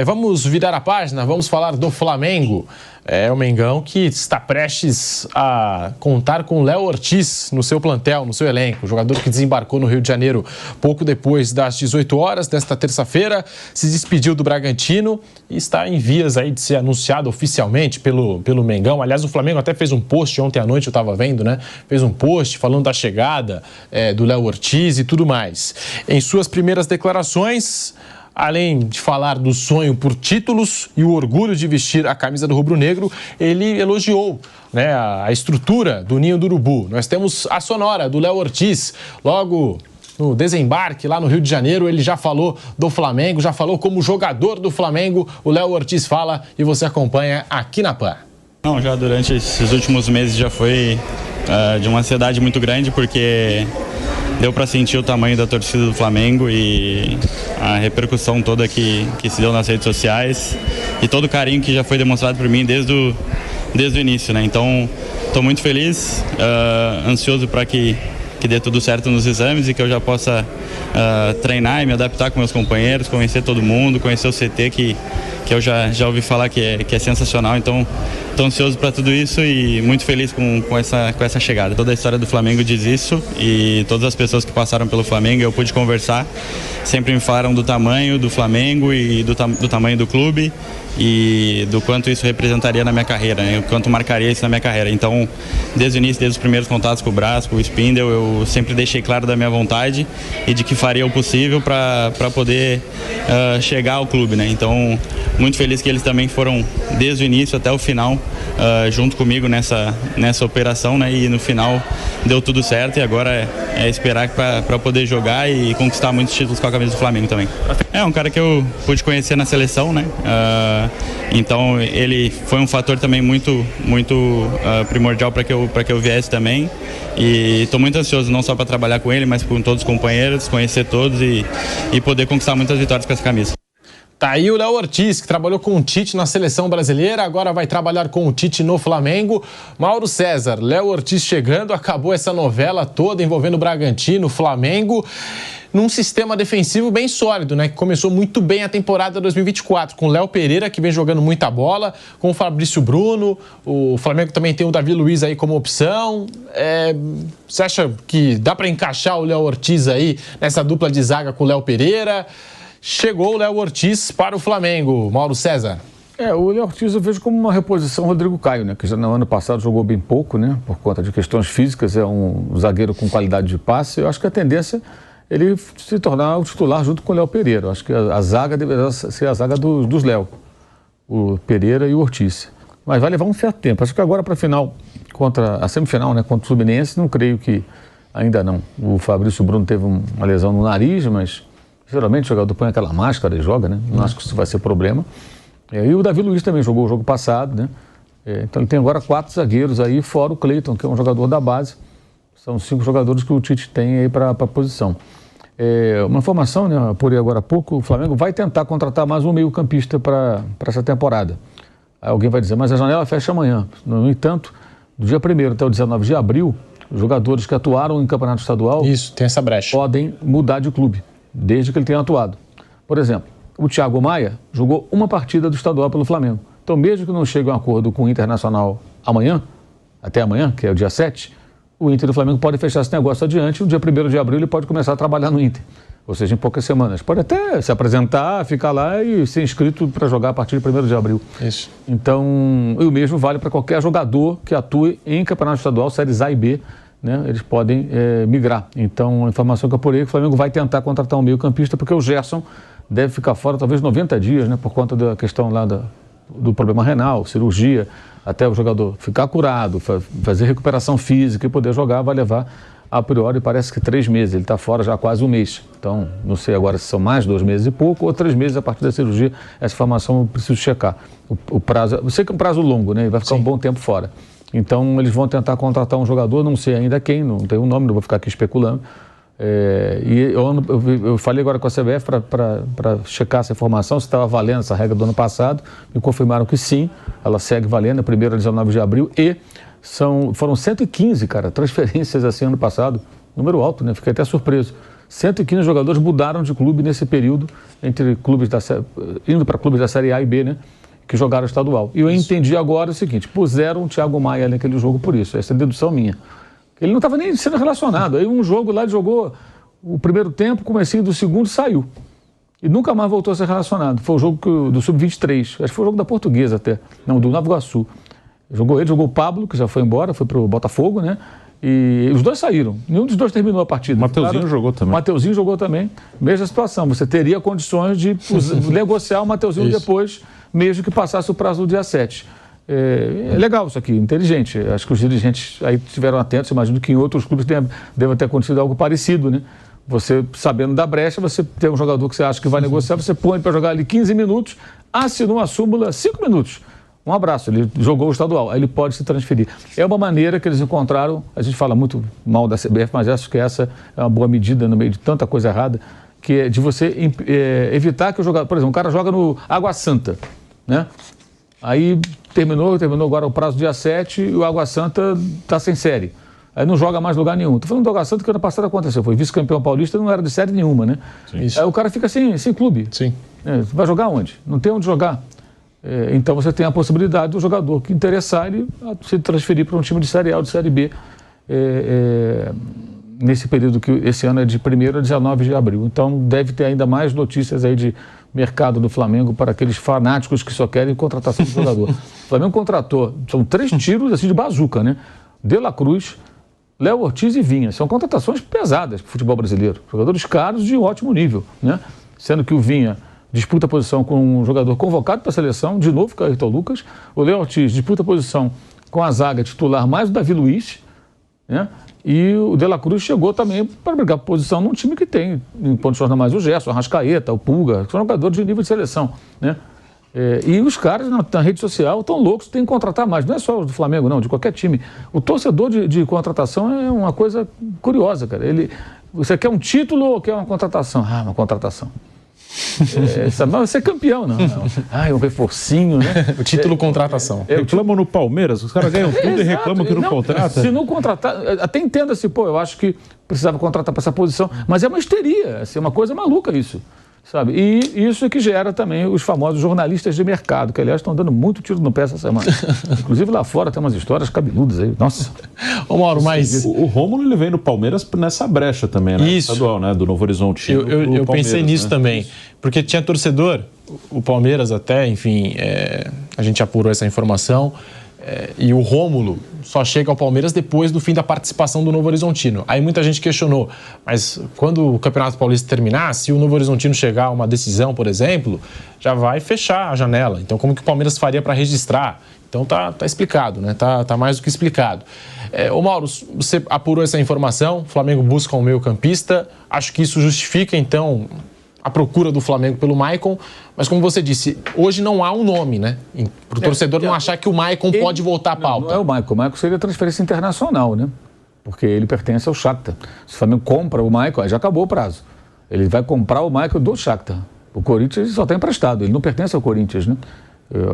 Vamos virar a página, vamos falar do Flamengo. É o Mengão que está prestes a contar com o Léo Ortiz no seu plantel, no seu elenco. O jogador que desembarcou no Rio de Janeiro pouco depois das 18 horas desta terça-feira, se despediu do Bragantino e está em vias aí de ser anunciado oficialmente pelo Mengão. Aliás, o Flamengo até fez um post ontem à noite, eu estava vendo, né? Fez um post falando da chegada do Léo Ortiz e tudo mais. Em suas primeiras declarações, além de falar do sonho por títulos e o orgulho de vestir a camisa do rubro-negro, ele elogiou, né, a estrutura do Ninho do Urubu. Nós temos a sonora do Léo Ortiz, logo no desembarque lá no Rio de Janeiro. Ele já falou do Flamengo, já falou como jogador do Flamengo. O Léo Ortiz fala e você acompanha aqui na PAN. Não, já durante esses últimos meses já foi de uma ansiedade muito grande, porque deu para sentir o tamanho da torcida do Flamengo e a repercussão toda que se deu nas redes sociais e todo o carinho que já foi demonstrado por mim desde o início, né? Então, estou muito feliz, ansioso para que dê tudo certo nos exames e que eu já possa treinar e me adaptar com meus companheiros, conhecer todo mundo, conhecer o CT que eu já ouvi falar que é sensacional. Então, estou ansioso para tudo isso e muito feliz com essa chegada. Toda a história do Flamengo diz isso e todas as pessoas que passaram pelo Flamengo, eu pude conversar, sempre me falaram do tamanho do Flamengo e do tamanho do clube e do quanto isso representaria na minha carreira, né? O quanto marcaria isso na minha carreira. Então, desde o início, desde os primeiros contatos com o Brás, com o Spindel, eu sempre deixei claro da minha vontade e de que faria o possível para poder chegar ao clube, né? Então, muito feliz que eles também foram desde o início até o final junto comigo nessa operação, né? E no final deu tudo certo e agora é esperar para poder jogar e conquistar muitos títulos com a camisa do Flamengo também. É um cara que eu pude conhecer na seleção, né? Então ele foi um fator também muito primordial para que eu viesse também e estou muito ansioso não só para trabalhar com ele, mas com todos os companheiros, conhecer todos e poder conquistar muitas vitórias com essa camisa. Tá aí o Léo Ortiz, que trabalhou com o Tite na seleção brasileira, agora vai trabalhar com o Tite no Flamengo. Mauro César, Léo Ortiz chegando, acabou essa novela toda envolvendo o Bragantino, o Flamengo, num sistema defensivo bem sólido, né? Que começou muito bem a temporada 2024, com o Léo Pereira, que vem jogando muita bola, com o Fabrício Bruno, o Flamengo também tem o Davi Luiz aí como opção. Você acha que dá para encaixar o Léo Ortiz aí nessa dupla de zaga com o Léo Pereira? Chegou o Léo Ortiz para o Flamengo. Mauro César. O Léo Ortiz eu vejo como uma reposição ao Rodrigo Caio, né? Que já no ano passado jogou bem pouco, né? Por conta de questões físicas, é um zagueiro com qualidade de passe. Eu acho que a tendência é ele se tornar o titular junto com o Léo Pereira. Eu acho que a zaga deveria ser a zaga dos Léo, o Pereira e o Ortiz. Mas vai levar um certo tempo. Acho que agora para a semifinal, né? Contra o Fluminense, não creio que ainda não. O Fabrício Bruno teve uma lesão no nariz, mas geralmente o jogador põe aquela máscara e joga, né? Não acho que isso vai ser problema. E o Davi Luiz também jogou o jogo passado, né? Então ele tem agora 4 zagueiros aí, fora o Cleiton, que é um jogador da base. São 5 jogadores que o Tite tem aí para a posição. Uma informação, né? Apurei agora há pouco, o Flamengo vai tentar contratar mais um meio-campista para essa temporada. Aí alguém vai dizer, mas a janela fecha amanhã. No entanto, do dia 1º até o 19 de abril, os jogadores que atuaram em campeonato estadual tem essa brecha, podem mudar de clube, desde que ele tenha atuado. Por exemplo, o Thiago Maia jogou uma partida do estadual pelo Flamengo. Então, mesmo que não chegue a um acordo com o Internacional até amanhã, que é o dia 7, o Inter e o Flamengo podem fechar esse negócio adiante. No dia 1º de abril ele pode começar a trabalhar no Inter. Ou seja, em poucas semanas. Pode até se apresentar, ficar lá e ser inscrito para jogar a partir de 1º de abril. Isso. Então, e o mesmo vale para qualquer jogador que atue em campeonato estadual, séries A e B, né? Eles podem migrar. Então, a informação que eu apurei é que o Flamengo vai tentar contratar um meio-campista, porque o Gerson deve ficar fora talvez 90 dias, né? Por conta da questão lá do problema renal, cirurgia, até o jogador ficar curado, fazer recuperação física e poder jogar, vai levar, a priori, parece que 3 meses. Ele está fora já há quase um mês. Então, não sei agora se são mais 2 meses e pouco ou 3 meses a partir da cirurgia. Essa informação eu preciso checar. O prazo, eu sei que é um prazo longo, né? Ele vai ficar um bom tempo fora. Então, eles vão tentar contratar um jogador, não sei ainda quem, não tem um nome, não vou ficar aqui especulando. E eu falei agora com a CBF para checar essa informação, se estava valendo essa regra do ano passado. Me confirmaram que sim, ela segue valendo, a primeira 19 de abril. E foram 115, cara, transferências assim ano passado, número alto, né? Fiquei até surpreso. 115 jogadores mudaram de clube nesse período, entre clubes indo para clubes da Série A e B, né? Que jogaram estadual. E eu entendi agora o seguinte, puseram o Thiago Maia naquele jogo por isso, essa é a dedução minha. Ele não estava nem sendo relacionado. Aí um jogo lá, ele jogou o primeiro tempo, comecinho do segundo, saiu. E nunca mais voltou a ser relacionado. Foi o jogo do Sub-23, acho que foi o jogo da Portuguesa até, não, do Nova Iguaçu. Jogou o Pablo, que já foi embora, foi para o Botafogo, né? E os dois saíram. Nenhum dos dois terminou a partida. Mateuzinho jogou também. Mateuzinho jogou também. Mesma situação. Você teria condições de negociar o Mateuzinho depois, mesmo que passasse o prazo do dia 7. É legal isso aqui, inteligente. Acho que os dirigentes aí estiveram atentos. Imagino que em outros clubes deva ter acontecido algo parecido, né? Você, sabendo da brecha, você tem um jogador que você acha que vai negociar, você põe para jogar ali 15 minutos, assinou a súmula 5 minutos. Um abraço, ele jogou o estadual, aí ele pode se transferir. É uma maneira que eles encontraram, a gente fala muito mal da CBF, mas acho que essa é uma boa medida no meio de tanta coisa errada, que é de você evitar que o jogador, por exemplo, um cara joga no Água Santa, né? Aí terminou agora o prazo do dia 7 e o Água Santa está sem série. Aí não joga mais lugar nenhum. Estou falando do Água Santa que ano passado aconteceu, foi vice-campeão paulista, não era de série nenhuma, né? Aí o cara fica sem clube. Sim. Vai jogar onde? Não tem onde jogar. Então você tem a possibilidade do jogador que interessar ele se transferir para um time de Série A ou de Série B nesse período que esse ano é de 1º a 19 de abril. Então deve ter ainda mais notícias aí de mercado do Flamengo para aqueles fanáticos que só querem contratação de jogador. O Flamengo contratou, são 3 tiros assim de bazuca, né? De La Cruz, Léo Ortiz e Vinha. São contratações pesadas para o futebol brasileiro. Jogadores caros de ótimo nível, né? Sendo que o Vinha disputa a posição com um jogador convocado para a seleção, de novo, que é o Ayrton Lucas. O Léo Ortiz disputa a posição com a zaga titular mais o Davi Luiz, né? E o De La Cruz chegou também para brigar por posição num time que tem, em condições normais, o Gerson, o Arrascaeta, o Pulga, que são jogadores de nível de seleção, né? E os caras na rede social estão loucos, tem que contratar mais. Não é só do Flamengo, não, de qualquer time. O torcedor de contratação é uma coisa curiosa, cara. Você quer um título ou quer uma contratação? Ah, uma contratação. Você é campeão, não. Um reforcinho, né? O título contratação. Reclamam no Palmeiras, os caras ganham tudo e reclamam que não contrata. Se não contratar, até entenda-se, eu acho que precisava contratar para essa posição, mas é uma histeria, é uma coisa maluca isso. Sabe? E isso é que gera também os famosos jornalistas de mercado, que, aliás, estão dando muito tiro no pé essa semana. Inclusive lá fora tem umas histórias cabeludas aí. Nossa. Ô Mauro, mas... O Rômulo, ele vem no Palmeiras nessa brecha também, né? Isso. Estadual, né? Do Novo Horizontino. Eu pensei nisso, né? Também. Porque tinha torcedor, o Palmeiras até, enfim, a gente apurou essa informação, e o Rômulo só chega ao Palmeiras depois do fim da participação do Novo Horizontino. Aí muita gente questionou, mas quando o Campeonato Paulista terminar, se o Novo Horizontino chegar a uma decisão, por exemplo, já vai fechar a janela. Então como que o Palmeiras faria para registrar? Então tá explicado, né? Tá mais do que explicado. Ô Mauro, você apurou essa informação, o Flamengo busca um meio-campista, acho que isso justifica então a procura do Flamengo pelo Maicon, mas como você disse, hoje não há um nome, né? Para o torcedor não achar que o Maicon pode voltar à pauta. Não é o Maicon. O Maicon seria transferência internacional, né? Porque ele pertence ao Shakhtar. Se o Flamengo compra o Maicon, aí já acabou o prazo. Ele vai comprar o Maicon do Shakhtar. O Corinthians só está emprestado, ele não pertence ao Corinthians, né?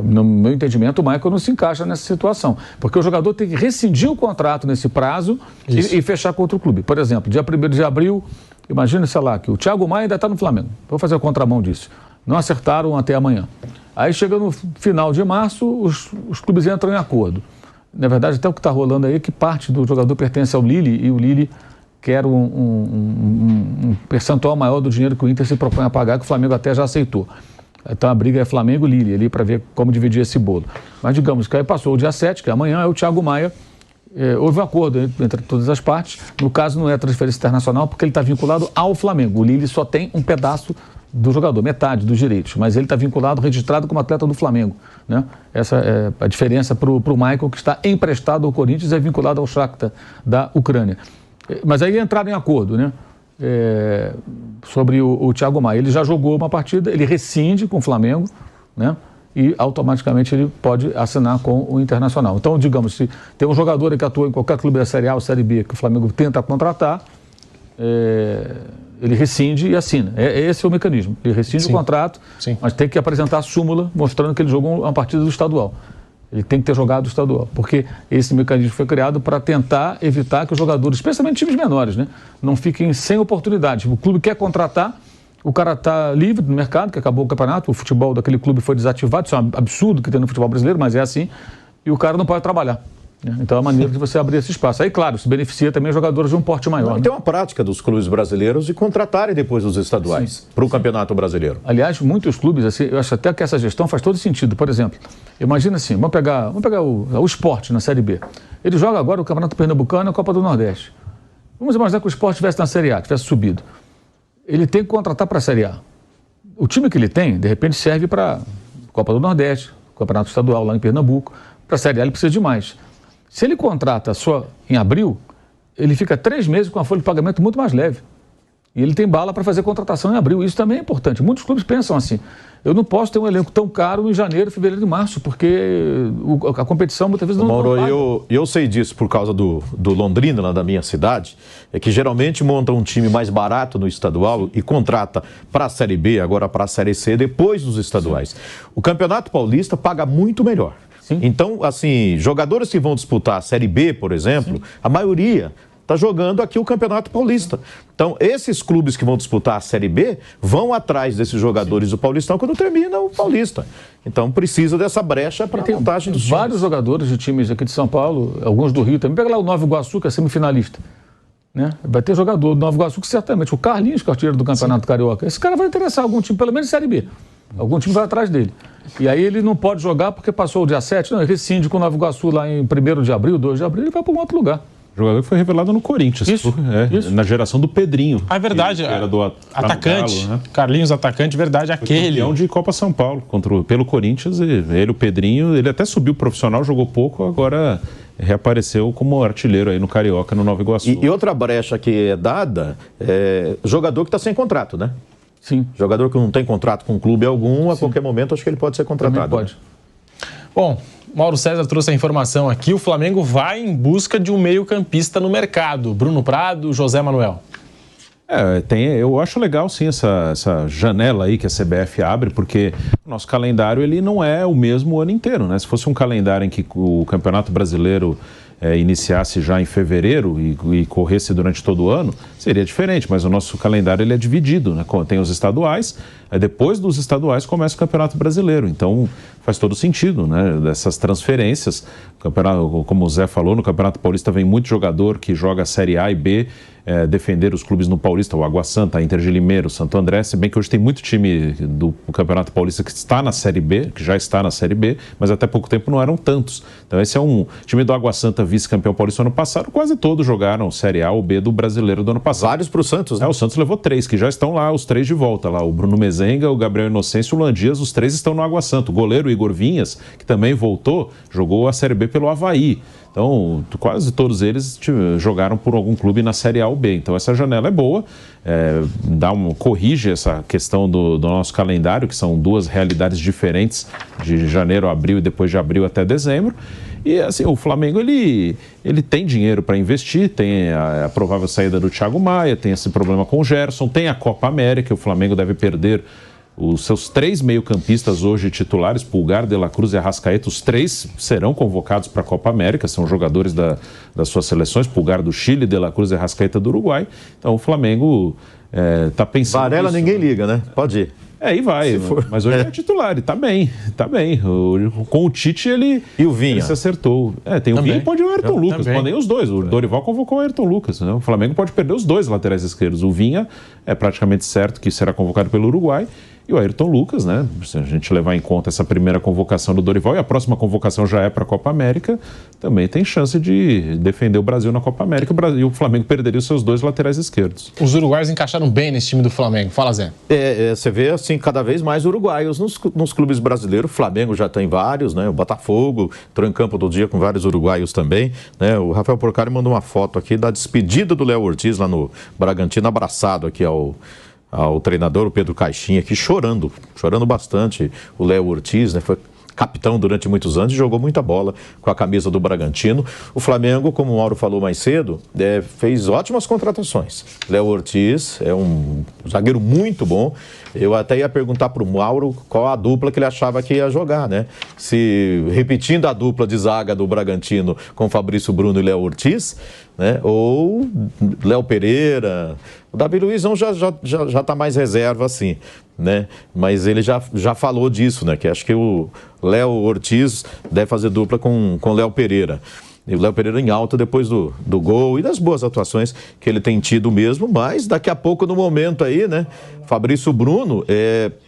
No meu entendimento, o Maicon não se encaixa nessa situação. Porque o jogador tem que rescindir o contrato nesse prazo e fechar com outro clube. Por exemplo, dia 1º de abril... Imagina, sei lá, que o Thiago Maia ainda está no Flamengo. Vou fazer a contramão disso. Não acertaram até amanhã. Aí chega no final de março, os clubes entram em acordo. Na verdade, até o que está rolando aí é que parte do jogador pertence ao Lille e o Lille quer um percentual maior do dinheiro que o Inter se propõe a pagar, que o Flamengo até já aceitou. Então a briga é Flamengo e Lille ali para ver como dividir esse bolo. Mas digamos que aí passou o dia 7, que amanhã é o Thiago Maia. Houve um acordo entre todas as partes. No caso, não é transferência internacional, porque ele está vinculado ao Flamengo. O Lille só tem um pedaço do jogador, metade dos direitos, mas ele está vinculado, registrado como atleta do Flamengo, né? Essa é a diferença para o Maicon, que está emprestado ao Corinthians e é vinculado ao Shakhtar da Ucrânia. Mas aí entraram em acordo, né? Sobre o Thiago Maia. Ele já jogou uma partida, ele rescinde com o Flamengo, né? E automaticamente ele pode assinar com o Internacional. Então, digamos, se tem um jogador que atua em qualquer clube da Série A ou Série B que o Flamengo tenta contratar, ele rescinde e assina. Esse é o mecanismo. Ele rescinde o contrato, mas tem que apresentar a súmula mostrando que ele jogou uma partida do estadual. Ele tem que ter jogado o estadual, porque esse mecanismo foi criado para tentar evitar que os jogadores, especialmente times menores, né, não fiquem sem oportunidade. O clube quer contratar, o cara está livre no mercado, que acabou o campeonato, o futebol daquele clube foi desativado, isso é um absurdo que tem no futebol brasileiro, mas é assim, e o cara não pode trabalhar. Então é a maneira de você abrir esse espaço. Aí, claro, se beneficia também jogadores de um porte maior. Tem uma prática dos clubes brasileiros de contratarem depois os estaduais para o Campeonato Brasileiro. Aliás, muitos clubes, assim, eu acho até que essa gestão faz todo sentido. Por exemplo, imagina assim, vamos pegar o Sport na Série B. Ele joga agora o Campeonato Pernambucano e a Copa do Nordeste. Vamos imaginar que o Sport estivesse na Série A, tivesse subido. Ele tem que contratar para a Série A. O time que ele tem, de repente, serve para a Copa do Nordeste, Campeonato Estadual lá em Pernambuco. Para a Série A ele precisa de mais. Se ele contrata só em abril, ele fica 3 meses com a folha de pagamento muito mais leve. E ele tem bala para fazer contratação em abril. Isso também é importante. Muitos clubes pensam assim, eu não posso ter um elenco tão caro em janeiro, fevereiro e março, porque a competição muitas vezes não... Mauro, eu sei disso por causa do Londrina, lá da minha cidade, é que geralmente monta um time mais barato no estadual e contrata para a Série B, agora para a Série C, depois dos estaduais. Sim. O Campeonato Paulista paga muito melhor. Sim. Então, assim, jogadores que vão disputar a Série B, por exemplo, sim, a maioria está jogando aqui o Campeonato Paulista. Então, esses clubes que vão disputar a Série B vão atrás desses jogadores, sim, do Paulistão quando termina o Paulista. Então, precisa dessa brecha para a montagem dos times. Vários jogadores de times aqui de São Paulo, alguns do Rio também. Pega lá o Nova Iguaçu, que é semifinalista. Né? Vai ter jogador do Nova Iguaçu que certamente, o Carlinhos, que é o artilheiro do Campeonato, sim, Carioca, esse cara vai interessar algum time, pelo menos Série B. Algum time vai atrás dele. E aí ele não pode jogar porque passou o dia 7, não, ele rescinde com o Nova Iguaçu lá em 1º de abril, 2 de abril, ele vai para um outro lugar. O jogador que foi revelado no Corinthians. Isso. Na geração do Pedrinho. Ah, é verdade. Que era do atacante. Galo, né? Carlinhos, atacante, verdade, foi aquele. Campeão de Copa São Paulo pelo Corinthians. Ele, o Pedrinho, ele até subiu profissional, jogou pouco, agora reapareceu como artilheiro aí no Carioca, no Nova Iguaçu. E outra brecha que é dada é jogador que está sem contrato, né? Sim. Jogador que não tem contrato com clube algum, a qualquer momento acho que ele pode ser contratado. Também pode. Né? Bom, Mauro César trouxe a informação aqui, o Flamengo vai em busca de um meio-campista no mercado. Bruno Prado, José Manuel. Eu acho legal sim essa janela aí que a CBF abre, porque o nosso calendário ele não é o mesmo o ano inteiro, né? Se fosse um calendário em que o Campeonato Brasileiro iniciasse já em fevereiro e corresse durante todo o ano, seria diferente, mas o nosso calendário ele é dividido, né? Tem os estaduais, depois dos estaduais começa o Campeonato Brasileiro, então faz todo sentido, né? Dessas transferências, como o Zé falou, no Campeonato Paulista vem muito jogador que joga a Série A e B, defender os clubes no Paulista, o Água Santa, a Inter de Limeira, o Santo André, se bem que hoje tem muito time do Campeonato Paulista que está na Série B, que já está na Série B, mas até pouco tempo não eram tantos. Então esse é um time do Água Santa, vice-campeão paulista ano passado, quase todos jogaram Série A ou B do Brasileiro do ano passado. Vários para o Santos, né? O Santos levou 3, que já estão lá, os 3 de volta, lá o Bruno Mezenga, o Gabriel Inocêncio e o Landias, os 3 estão no Água Santa. O goleiro Igor Vinhas, que também voltou, jogou a Série B pelo Avaí. Então, quase todos eles jogaram por algum clube na Série A ou B. Então, essa janela é boa, corrige essa questão do nosso calendário, que são 2 realidades diferentes, de janeiro a abril e depois de abril até dezembro. E, assim, o Flamengo, ele tem dinheiro para investir, tem a provável saída do Thiago Maia, tem esse problema com o Gerson, tem a Copa América, o Flamengo deve perder os seus 3 meio-campistas hoje titulares, Pulgar, De La Cruz e Arrascaeta, os 3 serão convocados para a Copa América, são jogadores das suas seleções, Pulgar do Chile, De La Cruz e Arrascaeta do Uruguai. Então o Flamengo está pensando Varela nisso, ninguém liga, né? Pode ir. E vai, mas hoje é titular, e tá bem. Com o Tite ele... E o Vinha? Ele se acertou. Tem o Vinha e pode o Ayrton Lucas, podem os dois. O Dorival convocou o Ayrton Lucas, né? O Flamengo pode perder os 2 laterais esquerdos. O Vinha é praticamente certo que será convocado pelo Uruguai. E o Ayrton Lucas, né? Se a gente levar em conta essa primeira convocação do Dorival e a próxima convocação já é para a Copa América, também tem chance de defender o Brasil na Copa América. E o Flamengo perderia os seus 2 laterais esquerdos. Os uruguaios encaixaram bem nesse time do Flamengo. Fala, Zé. Você vê, assim, cada vez mais uruguaios nos clubes brasileiros. O Flamengo já tem vários, né? O Botafogo entrou em campo todo dia com vários uruguaios também, né? O Rafael Porcari mandou uma foto aqui da despedida do Léo Ortiz lá no Bragantino, abraçado aqui ao treinador, o Pedro Caixinha, aqui chorando bastante, o Léo Ortiz, né? Foi capitão durante muitos anos e jogou muita bola com a camisa do Bragantino. O Flamengo, como o Mauro falou mais cedo, fez ótimas contratações. Léo Ortiz é um zagueiro muito bom. Eu até ia perguntar para o Mauro qual a dupla que ele achava que ia jogar, né? Se repetindo a dupla de zaga do Bragantino com Fabrício Bruno e Léo Ortiz, né? Ou Léo Pereira. O Davi Luizão já está mais reserva, assim, né? Mas ele já falou disso, né? Que acho que o Léo Ortiz deve fazer dupla com o Léo Pereira. E o Léo Pereira em alta depois do gol e das boas atuações que ele tem tido mesmo, mas daqui a pouco, no momento aí, né? Fabrício Bruno,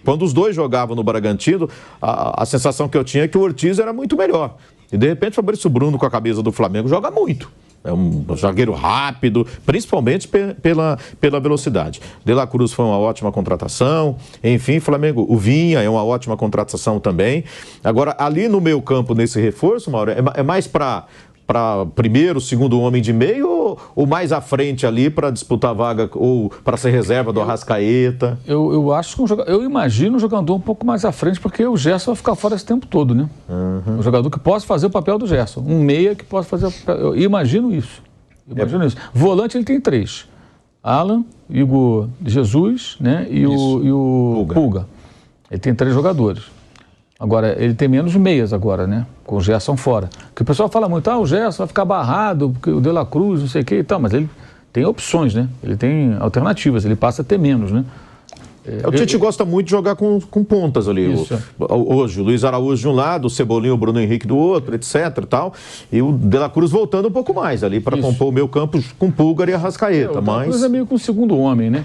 quando os dois jogavam no Bragantino, a sensação que eu tinha é que o Ortiz era muito melhor. E de repente o Fabrício Bruno com a camisa do Flamengo joga muito. É um zagueiro rápido, principalmente pela velocidade. De La Cruz foi uma ótima contratação. Enfim, Flamengo, o Vinha é uma ótima contratação também. Agora, ali no meio campo, nesse reforço, Mauro, é mais para primeiro, segundo homem de meio ou mais à frente ali para disputar a vaga ou para ser reserva do Arrascaeta? Eu acho que eu imagino um jogador um pouco mais à frente, porque o Gerson vai ficar fora esse tempo todo, né? Um jogador que possa fazer o papel do Gerson. Um meia que possa fazer o papel. Eu imagino isso. Volante ele tem 3. Alan, Igor Jesus, né? E o Pulga. Ele tem 3 jogadores. Agora, ele tem menos meias agora, né? Com o Gerson fora. Porque o pessoal fala muito, o Gerson vai ficar barrado, porque o De La Cruz, não sei o que e tal, mas ele tem opções, né? Ele tem alternativas, ele passa a ter menos, né? O Tite gosta muito de jogar com pontas ali. Hoje, o Luiz Araújo de um lado, o Cebolinha, o Bruno Henrique do outro, etc. e tal. E o De La Cruz voltando um pouco mais ali para compor o meio campo com Pulgar e Arrascaeta. O De La Cruz é meio com o segundo homem, né?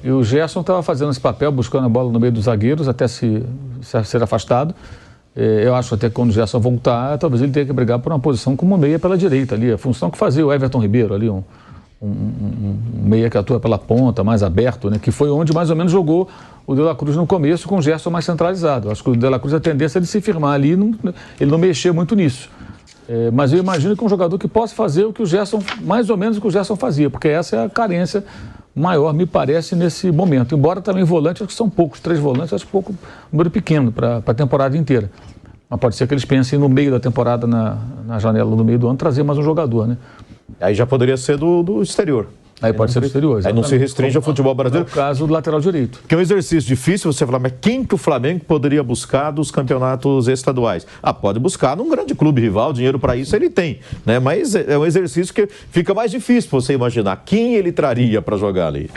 E o Gerson estava fazendo esse papel, buscando a bola no meio dos zagueiros, até ser afastado. Eu acho até que quando o Gerson voltar, talvez ele tenha que brigar por uma posição como meia pela direita ali. A função que fazia o Everton Ribeiro ali, um meia que atua pela ponta, mais aberto, né? Que foi onde mais ou menos jogou o De La Cruz no começo, com o Gerson mais centralizado. Acho que o De La Cruz, a tendência é ele se firmar ali, ele não mexer muito nisso. Mas eu imagino que um jogador que possa fazer o que o Gerson, mais ou menos o que o Gerson fazia, porque essa é a carência maior, me parece, nesse momento. Embora também volantes, acho que são poucos, 3 volantes, acho pouco, número pequeno para a temporada inteira. Mas pode ser que eles pensem no meio da temporada, na janela, no meio do ano, trazer mais um jogador, né? Aí já poderia ser do exterior. Aí pode ser do exterior, exatamente. Aí não se restringe ao futebol brasileiro. No caso do lateral direito. Que é um exercício difícil você falar, mas quem que o Flamengo poderia buscar dos campeonatos estaduais? Pode buscar num grande clube rival, dinheiro para isso ele tem, né? Mas é um exercício que fica mais difícil você imaginar quem ele traria para jogar ali.